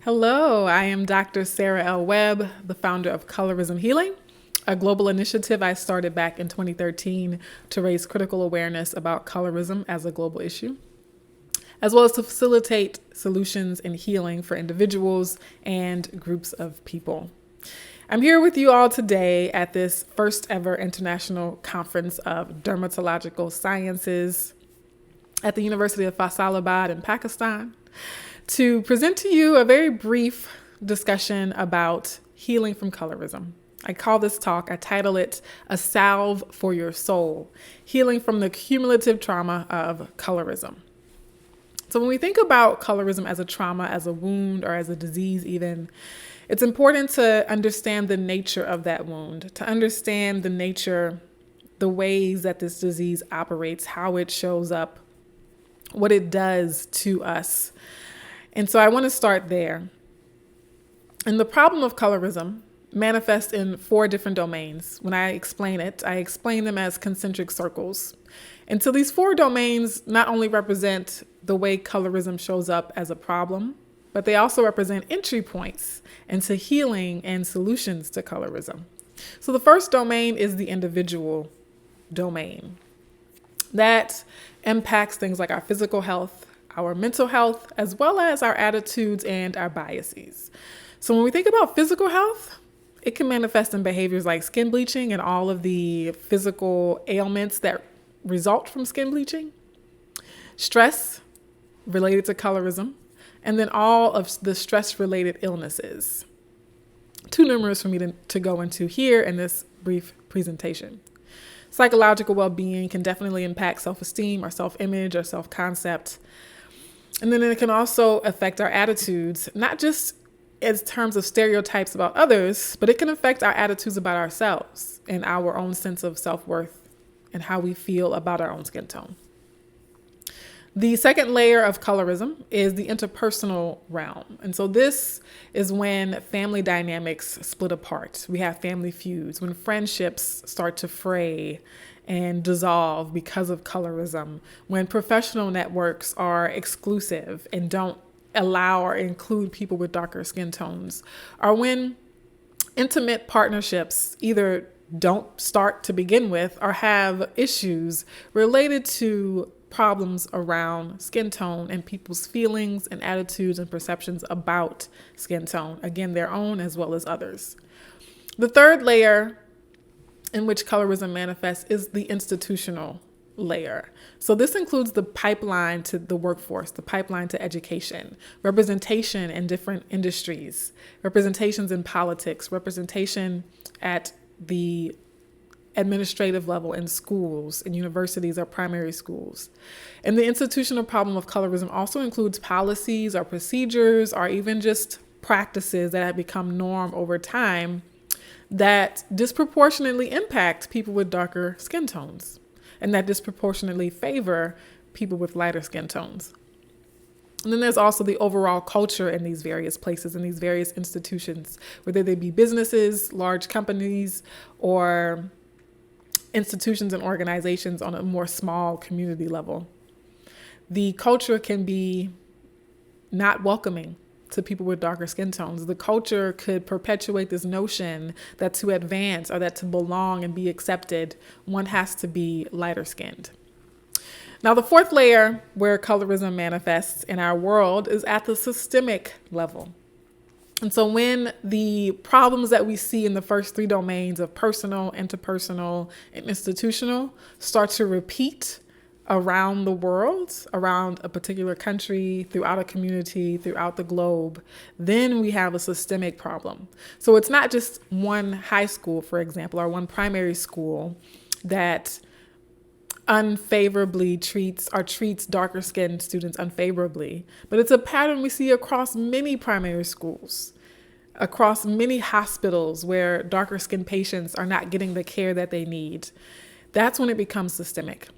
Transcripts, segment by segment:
Hello, I am Dr. Sarah L. Webb, the founder of Colorism Healing, a global initiative I started back in 2013 to raise critical awareness about colorism as a global issue, as well as to facilitate solutions and healing for individuals and groups of people. I'm here with you all today at this first ever International Conference of Dermatological Sciences at the University of Faisalabad in Pakistan to present to you a very brief discussion about healing from colorism. I title it A Salve for Your Soul, Healing from the Cumulative Trauma of Colorism. So when we think about colorism as a trauma, as a wound, or as a disease even, it's important to understand the nature of that wound, to understand the ways that this disease operates, how it shows up, what it does to us. And so I want to start there. And the problem of colorism manifests in 4 different domains. When I explain it, I explain them as concentric circles. And so these 4 domains not only represent the way colorism shows up as a problem, but they also represent entry points into healing and solutions to colorism. So the first domain is the individual domain. That impacts things like our physical health, our mental health, as well as our attitudes and our biases. So when we think about physical health, it can manifest in behaviors like skin bleaching and all of the physical ailments that result from skin bleaching, stress related to colorism, and then all of the stress-related illnesses. Too numerous for me to go into here in this brief presentation. Psychological well-being can definitely impact self-esteem or self-image or self-concept. And then it can also affect our attitudes, not just in terms of stereotypes about others, but it can affect our attitudes about ourselves and our own sense of self-worth and how we feel about our own skin tone. The second layer of colorism is the interpersonal realm. And so this is when family dynamics split apart. We have family feuds, when friendships start to fray and dissolve because of colorism, when professional networks are exclusive and don't allow or include people with darker skin tones, or when intimate partnerships either don't start to begin with or have issues related to problems around skin tone and people's feelings and attitudes and perceptions about skin tone, again, their own as well as others. The third layer in which colorism manifests is the institutional layer. So this includes the pipeline to the workforce, the pipeline to education, representation in different industries, representations in politics, representation at the administrative level in schools, in universities or primary schools. And the institutional problem of colorism also includes policies or procedures or even just practices that have become norm over time that disproportionately impact people with darker skin tones and that disproportionately favor people with lighter skin tones. And then there's also the overall culture in these various places, in these various institutions, whether they be businesses, large companies, or institutions and organizations on a more small community level. The culture can be not welcoming to people with darker skin tones. The culture could perpetuate this notion that to advance or that to belong and be accepted, one has to be lighter skinned. Now, the fourth layer where colorism manifests in our world is at the systemic level. And so when the problems that we see in the first 3 domains of personal, interpersonal, and institutional start to repeat around the world, around a particular country, throughout a community, throughout the globe, then we have a systemic problem. So it's not just one high school, for example, or one primary school that unfavorably treats darker skinned students unfavorably, but it's a pattern we see across many primary schools, across many hospitals where darker skinned patients are not getting the care that they need. That's when it becomes systemic.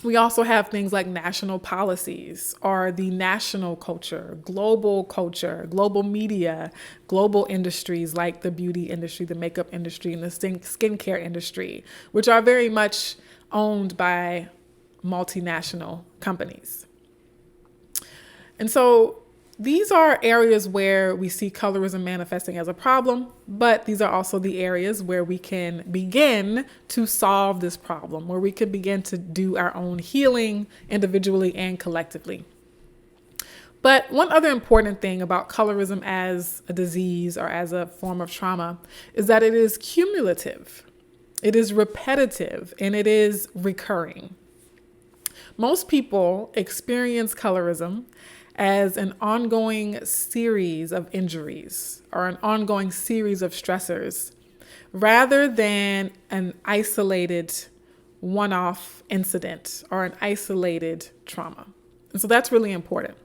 We also have things like national policies or the national culture, global media, global industries like the beauty industry, the makeup industry, and the skincare industry, which are very much owned by multinational companies. And so these are areas where we see colorism manifesting as a problem, but these are also the areas where we can begin to solve this problem, where we can begin to do our own healing individually and collectively. But one other important thing about colorism as a disease or as a form of trauma is that it is cumulative, it is repetitive, and it is recurring. Most people experience colorism as an ongoing series of injuries or an ongoing series of stressors, rather than an isolated one-off incident or an isolated trauma. And so that's really important.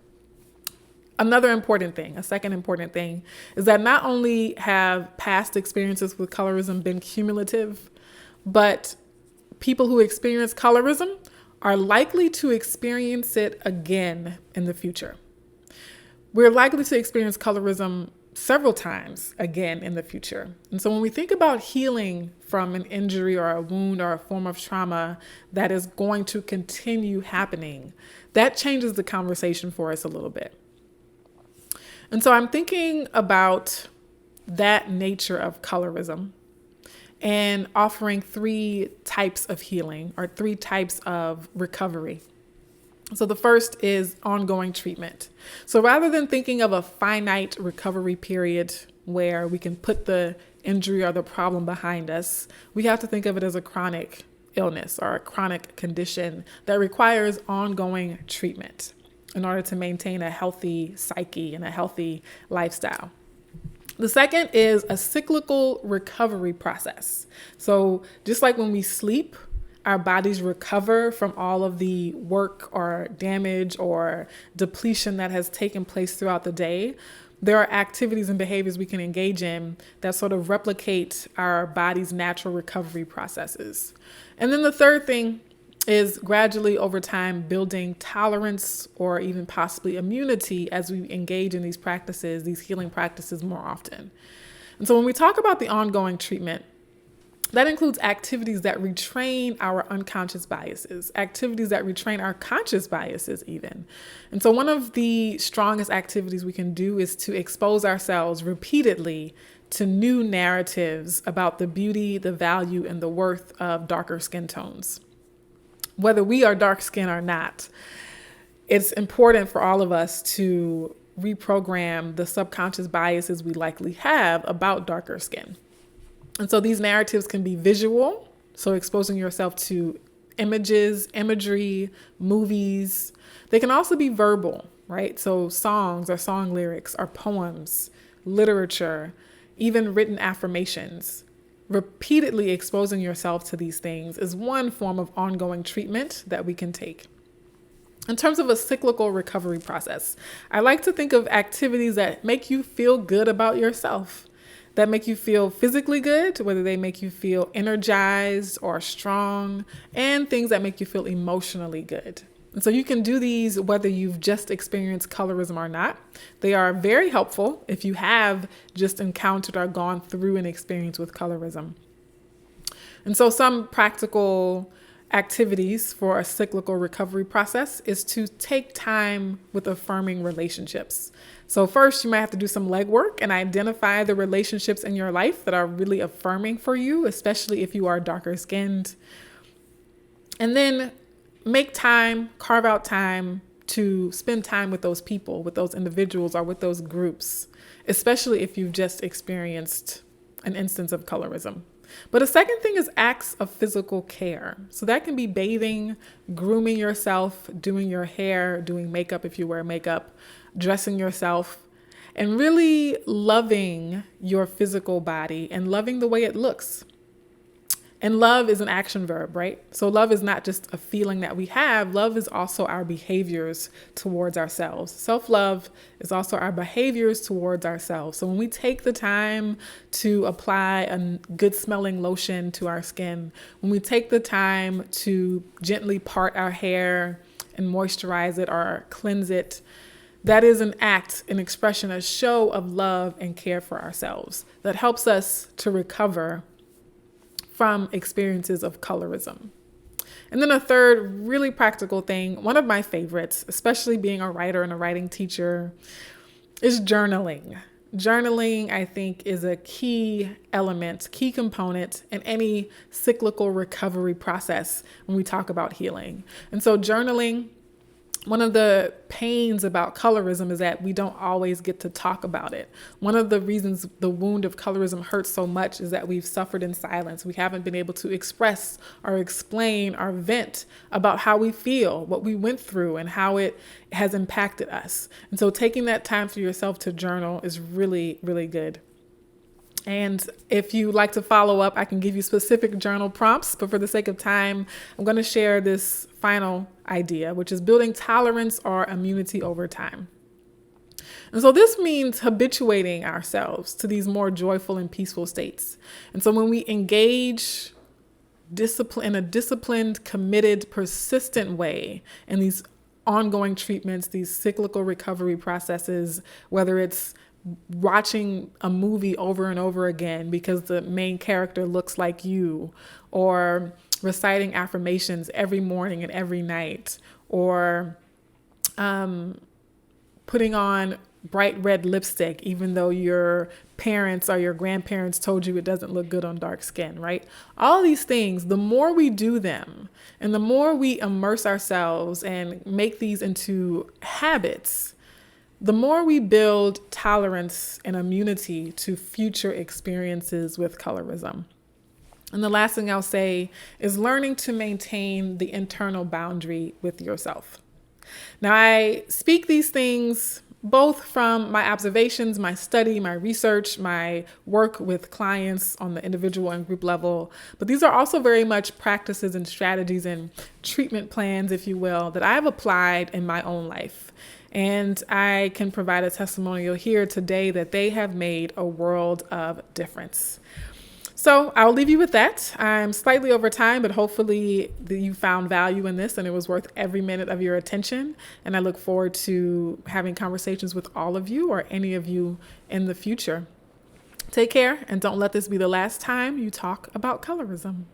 Another important thing, a second important thing, is that not only have past experiences with colorism been cumulative, but people who experience colorism are likely to experience it again in the future. We're likely to experience colorism several times again in the future. And so when we think about healing from an injury or a wound or a form of trauma that is going to continue happening, that changes the conversation for us a little bit. And so I'm thinking about that nature of colorism and offering 3 types of healing or 3 types of recovery. So the first is ongoing treatment. So rather than thinking of a finite recovery period where we can put the injury or the problem behind us, we have to think of it as a chronic illness or a chronic condition that requires ongoing treatment in order to maintain a healthy psyche and a healthy lifestyle. The second is a cyclical recovery process. So just like when we sleep, our bodies recover from all of the work or damage or depletion that has taken place throughout the day, there are activities and behaviors we can engage in that sort of replicate our body's natural recovery processes. And then the third thing is gradually over time building tolerance or even possibly immunity as we engage in these practices, these healing practices more often. And so when we talk about the ongoing treatment, that includes activities that retrain our unconscious biases, activities that retrain our conscious biases even. And so one of the strongest activities we can do is to expose ourselves repeatedly to new narratives about the beauty, the value, and the worth of darker skin tones. Whether we are dark skinned or not, it's important for all of us to reprogram the subconscious biases we likely have about darker skin. And so these narratives can be visual, so exposing yourself to images, imagery, movies. They can also be verbal, right? So songs or song lyrics or poems, literature, even written affirmations. Repeatedly exposing yourself to these things is one form of ongoing treatment that we can take. In terms of a cyclical recovery process, I like to think of activities that make you feel good about yourself, that make you feel physically good, whether they make you feel energized or strong, and things that make you feel emotionally good. And so you can do these whether you've just experienced colorism or not. They are very helpful if you have just encountered or gone through an experience with colorism. And so some practical activities for a cyclical recovery process is to take time with affirming relationships. So first, you might have to do some legwork and identify the relationships in your life that are really affirming for you, especially if you are darker skinned. And then make time, carve out time to spend time with those people, with those individuals, or with those groups, especially if you've just experienced an instance of colorism. But a second thing is acts of physical care. So that can be bathing, grooming yourself, doing your hair, doing makeup if you wear makeup, dressing yourself, and really loving your physical body and loving the way it looks. And love is an action verb, right? So love is not just a feeling that we have. Love is also our behaviors towards ourselves. Self-love is also our behaviors towards ourselves. So when we take the time to apply a good smelling lotion to our skin, when we take the time to gently part our hair and moisturize it or cleanse it, that is an act, an expression, a show of love and care for ourselves that helps us to recover from experiences of colorism. And then a third really practical thing, one of my favorites, especially being a writer and a writing teacher, is journaling. Journaling, I think, is a key element, key component in any cyclical recovery process when we talk about healing. And so journaling, one of the pains about colorism is that we don't always get to talk about it. One of the reasons the wound of colorism hurts so much is that we've suffered in silence. We haven't been able to express or explain or vent about how we feel, what we went through, and how it has impacted us. And so taking that time for yourself to journal is really, really good. And if you like to follow up, I can give you specific journal prompts, but for the sake of time, I'm going to share this final idea, which is building tolerance or immunity over time. And so this means habituating ourselves to these more joyful and peaceful states. And so when we engage in a disciplined, committed, persistent way in these ongoing treatments, these cyclical recovery processes, whether it's watching a movie over and over again because the main character looks like you, or reciting affirmations every morning and every night, or putting on bright red lipstick even though your parents or your grandparents told you it doesn't look good on dark skin, right? All these things, the more we do them and the more we immerse ourselves and make these into habits, the more we build tolerance and immunity to future experiences with colorism. And the last thing I'll say is learning to maintain the internal boundary with yourself. Now, I speak these things both from my observations, my study, my research, my work with clients on the individual and group level. But these are also very much practices and strategies and treatment plans, if you will, that I've applied in my own life. And I can provide a testimonial here today that they have made a world of difference. So I'll leave you with that. I'm slightly over time, but hopefully you found value in this and it was worth every minute of your attention. And I look forward to having conversations with all of you or any of you in the future. Take care and don't let this be the last time you talk about colorism.